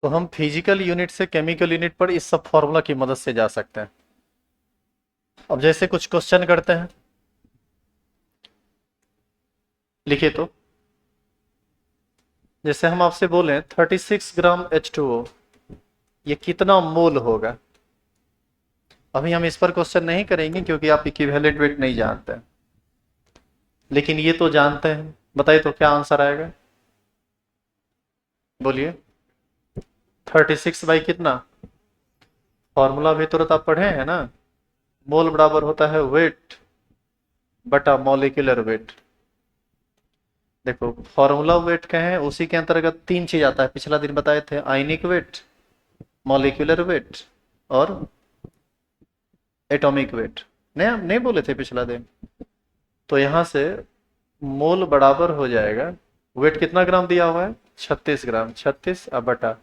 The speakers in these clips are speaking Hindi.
तो हम फिजिकल यूनिट से केमिकल यूनिट पर इस सब फॉर्मूला की मदद से जा सकते हैं। अब जैसे कुछ क्वेश्चन करते हैं, लिखिए तो। जैसे हम आपसे बोले 36 ग्राम H2O, ये कितना मोल होगा। अभी हम इस पर क्वेश्चन नहीं करेंगे क्योंकि आप इक्विवेलेंट वेट नहीं जानते हैं, लेकिन ये तो जानते हैं। बताइए तो क्या आंसर आएगा, बोलिए। 36 बाई कितना, फॉर्मूला भी तुरंत आप पढ़े हैं ना। मोल बराबर होता है वेट बटा मॉलिक्यूलर वेट। देखो फॉर्मूला वेट कहें उसी के अंतर्गत तीन चीज आता है, पिछला दिन बताए थे, आयनिक वेट, मॉलिक्यूलर वेट और एटॉमिक वेट। नहीं नहीं बोले थे पिछला दिन। तो यहां से मोल बराबर हो जाएगा, वेट कितना ग्राम दिया हुआ है, 36 ग्राम, 36 अब बटा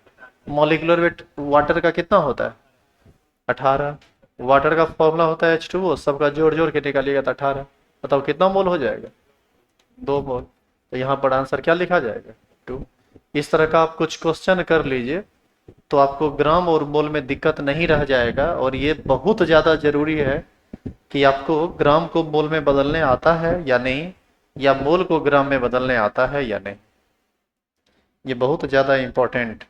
मॉलिक्यूलर वेट वाटर का कितना होता है, 18। वाटर का फॉर्मूला होता है H2O, सबका जोड़ जोड़ के निकालिएगा तो 18। बताओ कितना मोल हो जाएगा, 2 मोल। तो यहाँ पर आंसर क्या लिखा जाएगा, 2। इस तरह का आप कुछ क्वेश्चन कर लीजिए तो आपको ग्राम और मोल में दिक्कत नहीं रह जाएगा। और ये बहुत ज़्यादा जरूरी है कि आपको ग्राम को मोल में बदलने आता है या नहीं, या मोल को ग्राम में बदलने आता है या नहीं। ये बहुत ज़्यादा इम्पोर्टेंट।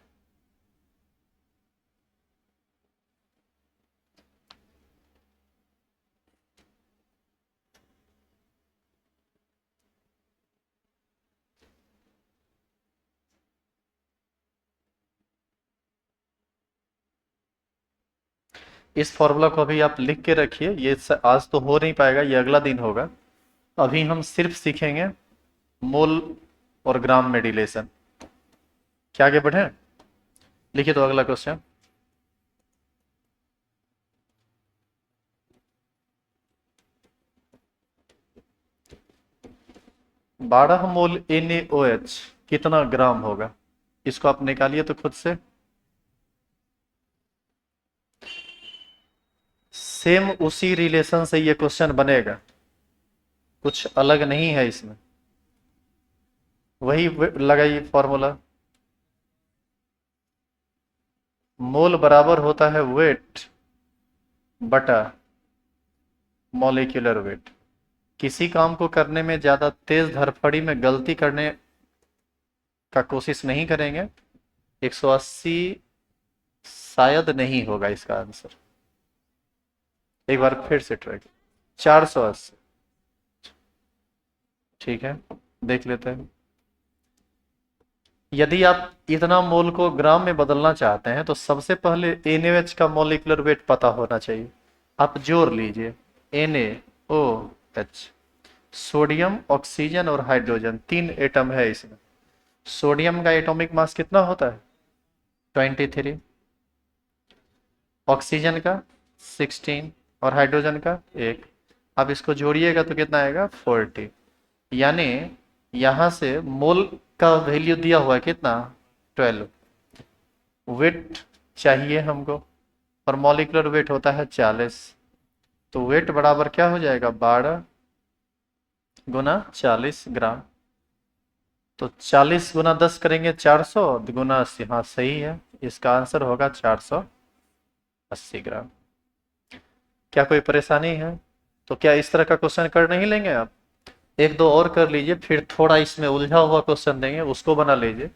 इस फॉर्मूला को अभी आप लिख के रखिए, ये आज तो हो नहीं पाएगा, ये अगला दिन होगा। अभी हम सिर्फ सीखेंगे मोल और ग्राम में रिलेशन। क्या आगे बढ़े, लिखिए तो अगला क्वेश्चन। 12 मोल NaOH कितना ग्राम होगा, इसको आप निकालिए तो खुद से। सेम उसी रिलेशन से ये क्वेश्चन बनेगा, कुछ अलग नहीं है इसमें। वही लगाइए फॉर्मूला। मोल बराबर होता है वेट बटा मॉलिक्यूलर वेट। किसी काम को करने में ज्यादा तेज धड़फड़ी में गलती करने का कोशिश नहीं करेंगे। 180 शायद नहीं होगा इसका आंसर, एक बार फिर से ट्राई। 480, ठीक है, देख लेते हैं। यदि आप इतना मोल को ग्राम में बदलना चाहते हैं तो सबसे पहले NaOH का मॉलिक्यूलर वेट पता होना चाहिए। आप जोड़ लीजिए, NaOH, सोडियम, ऑक्सीजन और हाइड्रोजन, 3 एटम है इसमें। सोडियम का एटॉमिक मास कितना होता है, 23। ऑक्सीजन का 16 और हाइड्रोजन का 1। आप इसको जोड़िएगा तो कितना आएगा, 40। यानी यहां से मोल का वैल्यू दिया हुआ है कितना, 12। वेट चाहिए हमको और मॉलिक्यूलर वेट होता है 40। तो वेट बराबर क्या हो जाएगा, 12 × 40 ग्राम। तो 40 × 10 करेंगे 400, गुना 80, हाँ सही है, इसका आंसर होगा 480 ग्राम। क्या कोई परेशानी है, तो क्या इस तरह का क्वेश्चन कर नहीं लेंगे आप। एक दो और कर लीजिए, फिर थोड़ा इसमें उलझा हुआ क्वेश्चन देंगे, उसको बना लीजिए।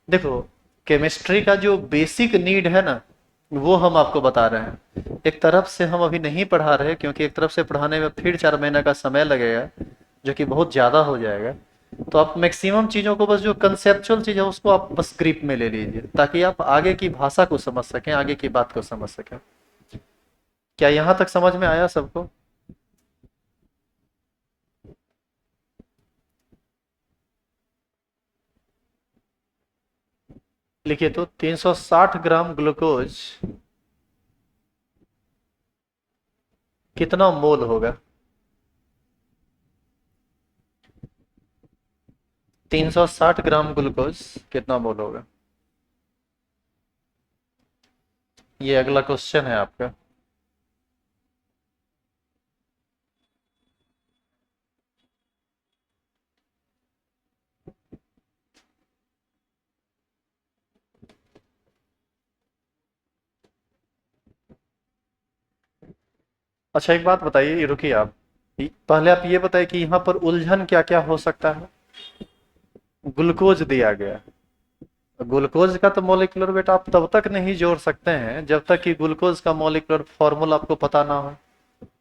देखो केमिस्ट्री का जो बेसिक नीड है ना, वो हम आपको बता रहे हैं। एक तरफ से हम अभी नहीं पढ़ा रहे क्योंकि एक तरफ से पढ़ाने में फिर 4 महीने का समय लगेगा, जो कि बहुत ज़्यादा हो जाएगा। तो आप मैक्सिमम चीज़ों को, बस जो कंसेप्चुअल चीज़ है उसको आप बस ग्रिप में ले लीजिए, ताकि आप आगे की भाषा को समझ सकें, आगे की बात को समझ सकें। क्या यहाँ तक समझ में आया सबको। लिखिए तो 360 ग्राम ग्लूकोज कितना मोल होगा। 360 ग्राम ग्लूकोज कितना मोल होगा, ये अगला क्वेश्चन है आपका। अच्छा एक बात बताइए, ये रुकिए आप, पहले आप ये बताइए कि यहाँ पर उलझन क्या क्या हो सकता है। ग्लूकोज दिया गया, ग्लूकोज का तो मॉलिक्यूलर वेट आप तब तक नहीं जोड़ सकते हैं जब तक कि ग्लूकोज का मॉलिक्यूलर फॉर्मूला आपको पता ना हो।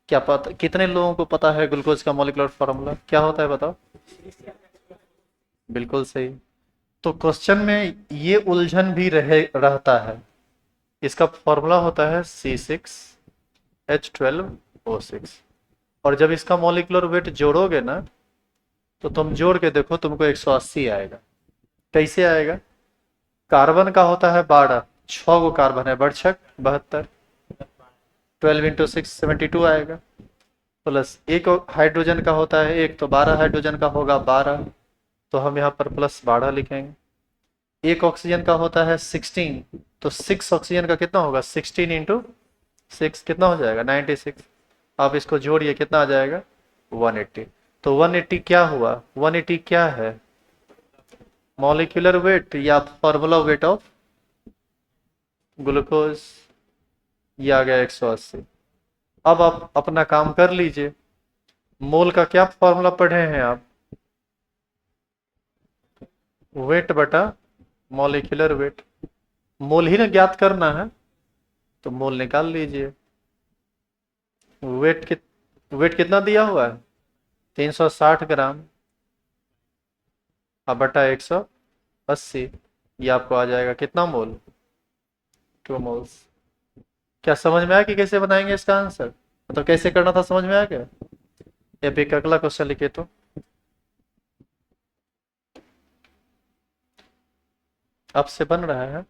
क्या पता, कितने लोगों को पता है ग्लूकोज का मॉलिक्यूलर फॉर्मूला क्या होता है बताओ। बिल्कुल सही। तो क्वेश्चन में ये उलझन भी रहता है। इसका फॉर्मूला होता है C6H12O6। और जब इसका मॉलिक्यूलर वेट जोड़ोगे ना, तो तुम जोड़ के देखो तुमको 180 आएगा। कैसे आएगा? कार्बन का होता है 12, 6 गो कार्बन है, बढ़छक 72, 12 इंटू 6 72 आएगा। प्लस एक हाइड्रोजन का होता है एक, तो 12 हाइड्रोजन का होगा 12, तो हम यहाँ पर प्लस 12 लिखेंगे। एक ऑक्सीजन का होता है 16, तो 6 ऑक्सीजन का कितना होगा, 16 इंटू 6 कितना हो जाएगा 96। आप इसको जोड़िए कितना आ जाएगा 180। तो 180 क्या हुआ, 180 क्या है, मॉलिक्यूलर वेट या फॉर्मूला वेट ऑफ ग्लूकोज। ये आ गया 180। अब आप अपना काम कर लीजिए। मोल का क्या फॉर्मूला पढ़े हैं आप, वेट बटा मॉलिक्यूलर वेट। मोल ही ना ज्ञात करना है, तो मोल निकाल लीजिए। वेट कितना दिया हुआ है 360 ग्राम, अब बटा 180, ये आपको आ जाएगा कितना मोल, 2 मोल्स। क्या समझ में आया कि कैसे बनाएंगे इसका आंसर, मतलब कैसे करना था, समझ में आ गया। या फिर अगला क्वेश्चन लिखे तो अब से बन रहा है।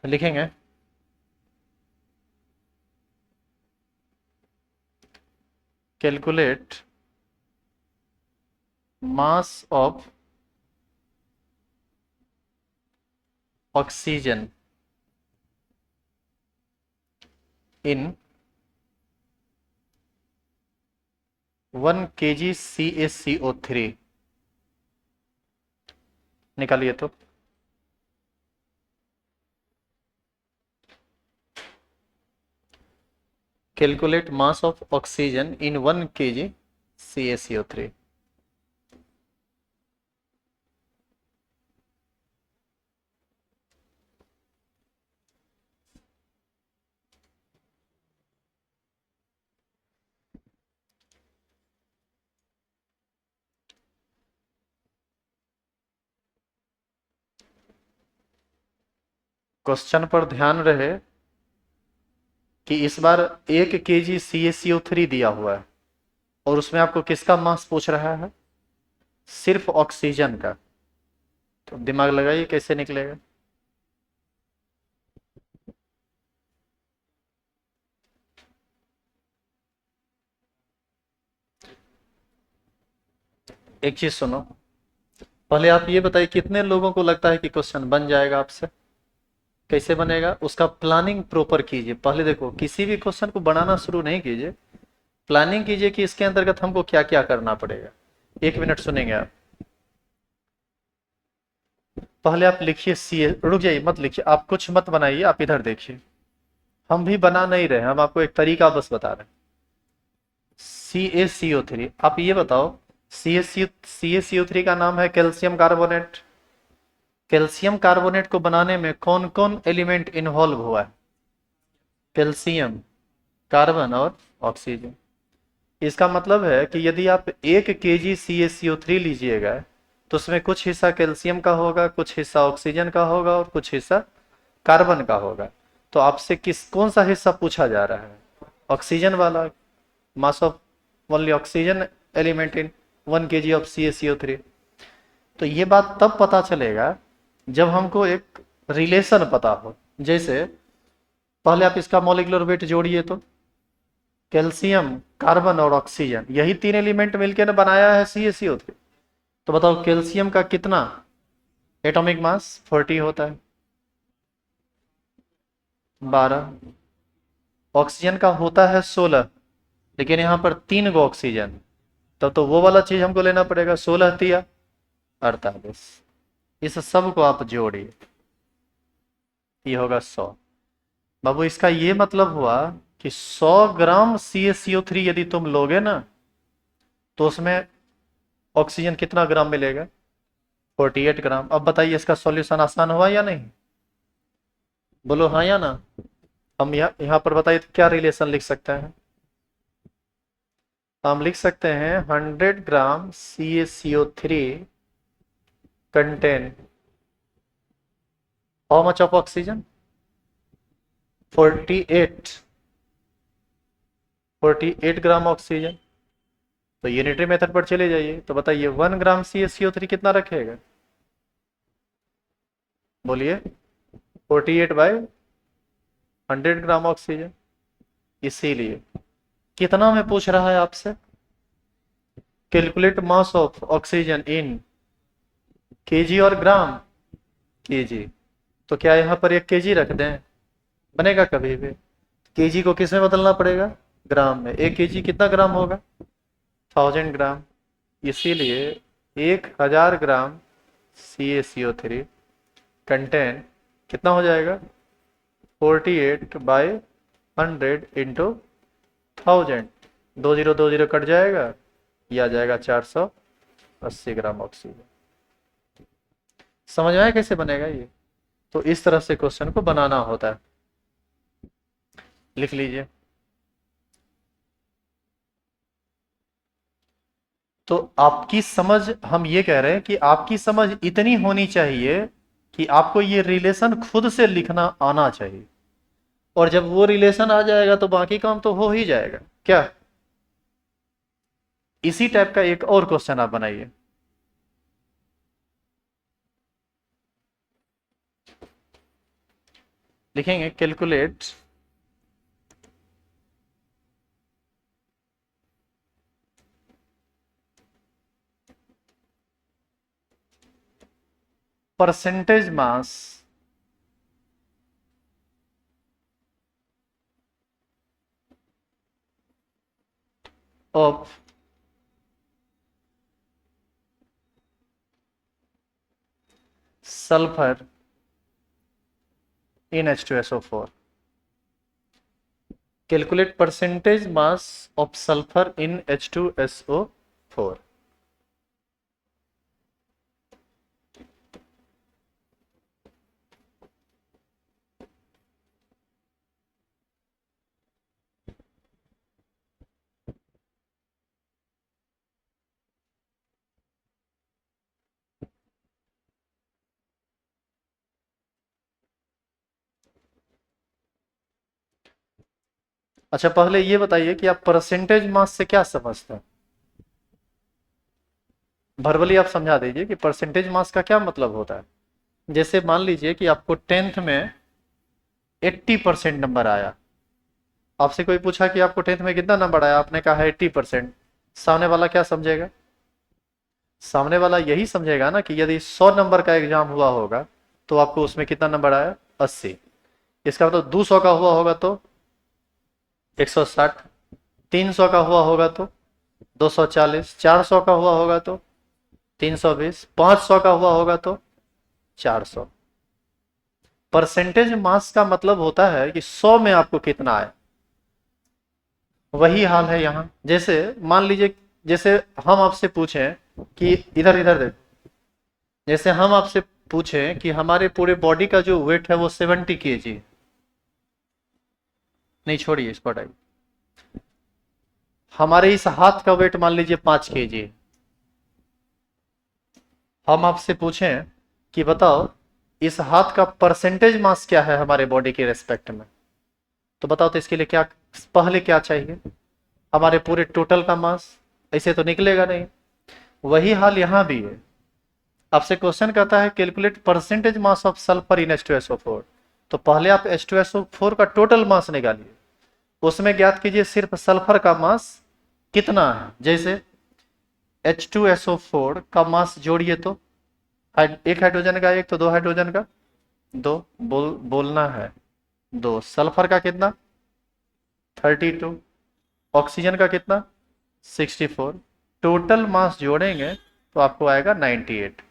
लिखेंगे, calculate mass of oxygen in 1 kg CaCO3। निकालिए तो। Calculate mass of oxygen in 1 kg CaCO3। Question पर ध्यान रहे कि इस बार 1 kg CaCO3 दिया हुआ है और उसमें आपको किसका मास पूछ रहा है, सिर्फ ऑक्सीजन का। तो दिमाग लगाइए कैसे निकलेगा। एक चीज सुनो, पहले आप ये बताइए कितने लोगों को लगता है कि क्वेश्चन बन जाएगा आपसे। कैसे बनेगा उसका प्लानिंग प्रॉपर कीजिए। पहले देखो, किसी भी क्वेश्चन को बनाना शुरू नहीं कीजिए, प्लानिंग कीजिए कि इसके अंतर्गत हमको क्या क्या करना पड़ेगा। 1 मिनट सुनेंगे आप। पहले आप लिखिए सी, रुक जाइए मत लिखिए, आप कुछ मत बनाइए, आप इधर देखिए। हम भी बना नहीं रहे, हम आपको एक तरीका बस बता रहे हैं। CaCO3, आप ये बताओ, CaCO3 का नाम है कैल्शियम कार्बोनेट। कैल्शियम कार्बोनेट को बनाने में कौन कौन एलिमेंट इन्वॉल्व हुआ है, कैल्शियम, कार्बन और ऑक्सीजन। इसका मतलब है कि यदि आप 1 kg CaCO3 लीजिएगा, तो उसमें कुछ हिस्सा कैल्शियम का होगा, कुछ हिस्सा ऑक्सीजन का होगा और कुछ हिस्सा कार्बन का होगा। तो आपसे कौन सा हिस्सा पूछा जा रहा है, ऑक्सीजन वाला। Mass of only oxygen element in 1 kg of CaCO3। तो ये बात तब पता चलेगा जब हमको एक रिलेशन पता हो। जैसे पहले आप इसका मॉलिक्यूलर वेट जोड़िए, तो कैल्शियम, कार्बन और ऑक्सीजन, यही 3 एलिमेंट मिलकर बनाया है CaCO3। तो बताओ कैल्शियम का कितना एटॉमिक मास 40 होता है, 12। ऑक्सीजन का होता है 16, लेकिन यहाँ पर 3 गो ऑक्सीजन, तब तो वो वाला चीज हमको लेना पड़ेगा, 16 तिया 48। इस सब को आप जोड़िए, ये होगा 100। बाबू इसका ये मतलब हुआ कि 100 ग्राम CaCO3 यदि तुम लोगे ना तो उसमें ऑक्सीजन कितना ग्राम मिलेगा? 48 ग्राम। अब बताइए इसका सॉल्यूशन आसान हुआ या नहीं? बोलो हाँ या ना। हम यहाँ पर बताइए तो क्या रिलेशन लिख सकते हैं? हम लिख सकते हैं 100 ग्राम CaCO3 contain how much of oxygen? 48 gram oxygen. तो यूनिटरी मेथड पर चले जाइए तो बताइए 1 ग्राम CaCO3 कितना रखेगा? बोलिए 48/100 ग्राम ऑक्सीजन। इसीलिए कितना में पूछ रहा है आपसे? Calculate mass of oxygen in KG और ग्राम। केजी। तो क्या यहाँ पर 1 kg रख दें? बनेगा कभी भी? केजी को किस में बदलना पड़ेगा? ग्राम में। 1 kg कितना ग्राम होगा? 1000 ग्राम। इसीलिए 1000 ग्राम CaCO3 कंटेन कितना हो जाएगा? 48/100 इंटू 1000। 2020 कट जाएगा, ये आ जाएगा 480 ग्राम ऑक्सीजन। समझ में आया कैसे बनेगा ये? तो इस तरह से क्वेश्चन को बनाना होता है। लिख लीजिए। तो आपकी समझ, हम ये कह रहे हैं कि आपकी समझ इतनी होनी चाहिए कि आपको ये रिलेशन खुद से लिखना आना चाहिए, और जब वो रिलेशन आ जाएगा तो बाकी काम तो हो ही जाएगा। क्या? इसी टाइप का एक और क्वेश्चन आप बनाइए। लिखेंगे calculate percentage mass of sulphur in H2SO4. Calculate percentage mass of sulfur in H2SO4. अच्छा, पहले ये बताइए कि आप परसेंटेज मास से क्या समझते हैं? वर्बली आप समझा दीजिए कि परसेंटेज मास का क्या मतलब होता है। जैसे मान लीजिए कि आपको 10th में 80% नंबर आया। आपसे कोई पूछा कि आपको 10th में कितना नंबर आया, आपने कहा है 80%। सामने वाला क्या समझेगा? सामने वाला यही समझेगा ना कि यदि 100 नंबर का एग्जाम हुआ होगा तो आपको उसमें कितना नंबर आया? 80। इसका मतलब 200 का हुआ होगा तो 160, 300 का हुआ होगा तो 240, 400 का हुआ होगा तो 320, 500 का हुआ होगा तो 400। परसेंटेज मास का मतलब होता है कि 100 में आपको कितना आए। वही हाल है यहाँ। जैसे मान लीजिए, जैसे हम आपसे पूछें कि इधर इधर देख, जैसे हम आपसे पूछें कि हमारे पूरे बॉडी का जो वेट है वो 70 kg। नहीं छोड़िए, इसको हटाइए। हमारे इस हाथ का वेट मान लीजिए 5 kg। हम आपसे पूछें कि बताओ इस हाथ का परसेंटेज मास क्या है हमारे बॉडी के रेस्पेक्ट में, तो बताओ तो इसके लिए क्या, पहले क्या चाहिए? हमारे पूरे टोटल का मास। ऐसे तो निकलेगा नहीं। वही हाल यहां भी है। आपसे क्वेश्चन कहता है calculate percentage mass of sulphur in H2SO4। तो पहले आप H2SO4 का टोटल मास निकालिए, उसमें ज्ञात कीजिए सिर्फ सल्फर का मास कितना है। जैसे H2SO4 का मास जोड़िए तो एक हाइड्रोजन का एक, तो 2 हाइड्रोजन का 2, बोलना है 2। सल्फर का कितना? 32। ऑक्सीजन का कितना? 64। टोटल मास जोड़ेंगे तो आपको आएगा 98।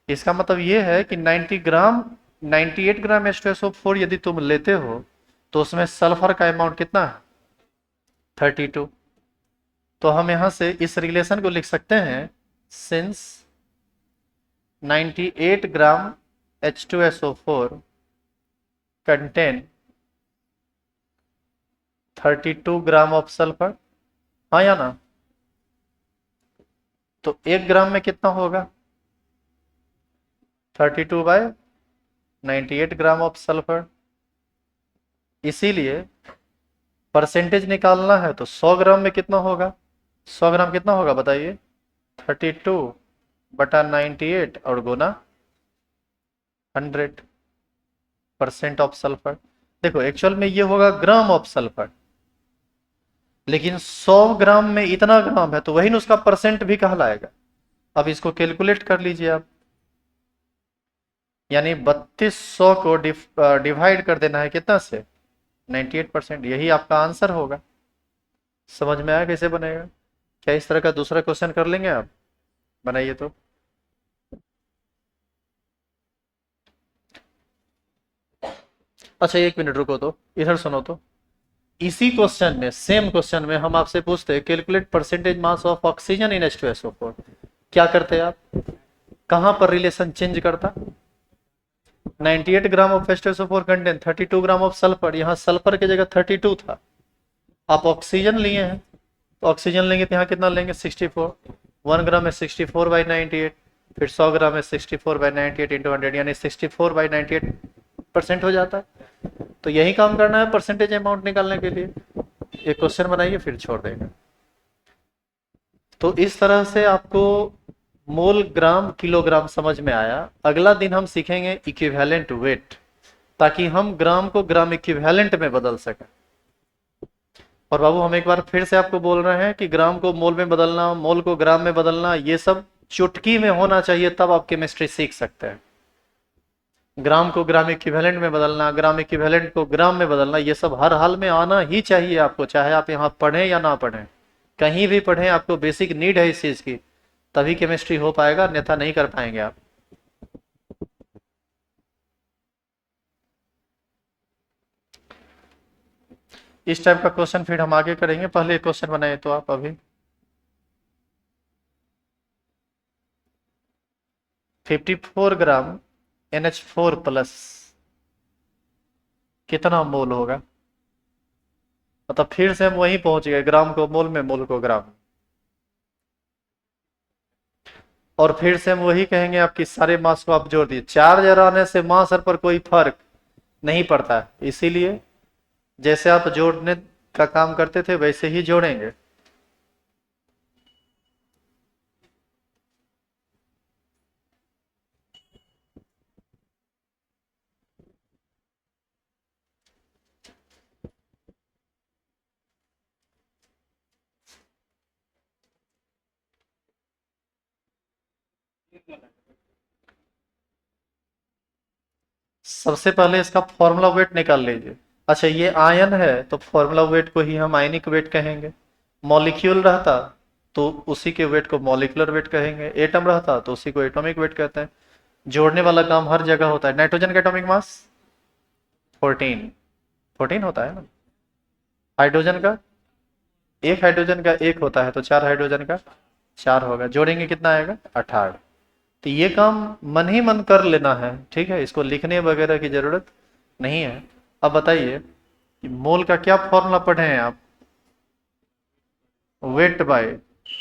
इसका मतलब ये है कि 90 ग्राम 98 ग्राम H2SO4 यदि तुम लेते हो तो उसमें सल्फर का अमाउंट कितना है? 32। तो हम यहां से इस रिलेशन को लिख सकते हैं, since 98 gram H2SO4 contain 32 gram of sulphur, हाँ या ना? तो 1 ग्राम में कितना होगा? 32/98 ग्राम ऑफ सल्फर। इसीलिए परसेंटेज निकालना है तो 100 ग्राम में कितना होगा? 100 ग्राम कितना होगा बताइए? 32/98 और गुना 100% ऑफ सल्फर। देखो एक्चुअल में ये होगा ग्राम ऑफ सल्फर, लेकिन 100 ग्राम में इतना ग्राम है तो वही ना उसका परसेंट भी कहलाएगा। अब इसको कैलकुलेट कर लीजिए आप, यानी 3200 को डिवाइड कर देना है कितना से? 98%। यही आपका आंसर होगा। समझ में आया कैसे बनेगा? क्या इस तरह का दूसरा क्वेश्चन कर लेंगे आप? बनाइए तो। अच्छा 1 मिनट रुको, तो इधर सुनो तो। इसी क्वेश्चन में, सेम क्वेश्चन में हम आपसे पूछते हैं calculate percentage mass of oxygen in H2SO4, क्या करते आप? कहां पर रिलेशन चेंज करता? 98 gram of H2SO4 contain 32 gram of sulphur, यहाँ सल्फर की जगह 32 था। आप ऑक्सीजन लिए हैं तो ऑक्सीजन लेंगे तो यहाँ कितना लेंगे? 64। 1 ग्राम में 64/98, फिर 100 ग्राम में 64/98 इंटू 100, यानी 64/98% हो जाता है। तो यही काम करना है परसेंटेज अमाउंट निकालने के लिए। एक क्वेश्चन बनाइए फिर छोड़ देंगे। तो इस तरह से आपको मोल, ग्राम, किलोग्राम समझ में आया। अगला दिन हम सीखेंगे इक्विवेलेंट वेट, ताकि हम ग्राम को ग्राम इक्विवेलेंट में बदल सकें। और बाबू हम एक बार फिर से आपको बोल रहे हैं कि ग्राम को मोल में बदलना, मोल को ग्राम में बदलना, ये सब चुटकी में होना चाहिए, तब आप केमिस्ट्री सीख सकते हैं। ग्राम को ग्राम इक्विवेलेंट में बदलना, ग्राम इक्विवेलेंट को ग्राम में बदलना, ये सब हर हाल में आना ही चाहिए आपको, चाहे आप यहाँ पढ़ें या ना पढ़ें। कहीं भी पढ़ें, आपको बेसिक नीड है इस चीज की, तभी केमिस्ट्री हो पाएगा, अन्यथा नहीं कर पाएंगे आप। इस टाइप का क्वेश्चन फिर हम आगे करेंगे। पहले एक क्वेश्चन बनाए तो आप अभी। 54 ग्राम NH4+ कितना मोल होगा? मतलब फिर से हम वहीं पहुंच गए, ग्राम को मोल में, मोल को ग्राम में। और फिर से हम वही कहेंगे, आपकी सारे मास को आप जोड़ दिए। चार्ज आने से मास पर कोई फर्क नहीं पड़ता है, इसीलिए जैसे आप जोड़ने का काम करते थे वैसे ही जोड़ेंगे। सबसे पहले इसका फॉर्मूला वेट निकाल लीजिए। अच्छा ये आयन है तो फॉर्मूला वेट को ही हम आयनिक वेट कहेंगे। मॉलिक्यूल रहता तो उसी के वेट को मॉलिक्यूलर वेट कहेंगे। एटम रहता तो उसी को एटॉमिक वेट कहते हैं। जोड़ने वाला काम हर जगह होता है। नाइट्रोजन का एटॉमिक मास 14 होता है ना। हाइड्रोजन का, एक हाइड्रोजन का एक होता है तो 4 हाइड्रोजन का 4 होगा। जोड़ेंगे कितना आएगा? 18। तो ये काम मन ही मन कर लेना है, ठीक है, इसको लिखने वगैरह की जरूरत नहीं है। अब बताइए कि मोल का क्या फॉर्मूला पढ़े हैं आप? वेट बाय,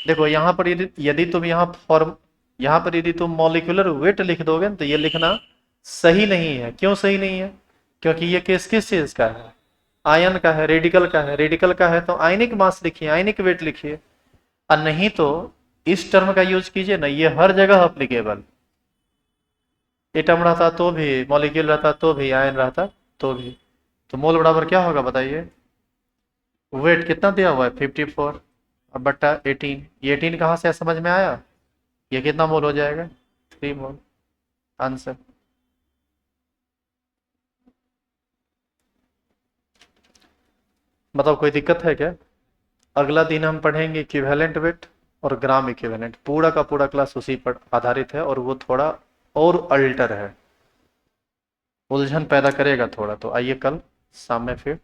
देखो यहाँ पर यदि तुम यहाँ पर यदि तुम मॉलिक्यूलर वेट लिख दोगे तो ये लिखना सही नहीं है। क्यों सही नहीं है? क्योंकि ये किस किस चीज का है? आयन का है, रेडिकल का है। रेडिकल का है तो आयनिक मास लिखिए, आयनिक वेट लिखिए। और नहीं तो इस टर्म का यूज कीजिए ना, ये हर जगह अप्लीकेबल। एटम रहता तो भी, मॉलिक्यूल रहता तो भी, आयन रहता तो भी। तो मोल बराबर क्या होगा बताइए? वेट कितना दिया हुआ है? 54 अब बट्टा 18। ये 18 कहाँ से समझ में आया? ये कितना मोल हो जाएगा? 3 मोल। आंसर। मतलब कोई दिक्कत है क्या? अगला दिन हम पढ़ेंगे इक्विवेलेंट वेट और ग्राम इक्विवेलेंट। पूरा का पूरा क्लास उसी पर आधारित है और वो थोड़ा और अल्टर है। उलझन पैदा करेगा थोड़ा। तो आइए कल शाम में फिर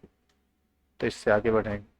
तो इससे आगे बढ़ेंगे।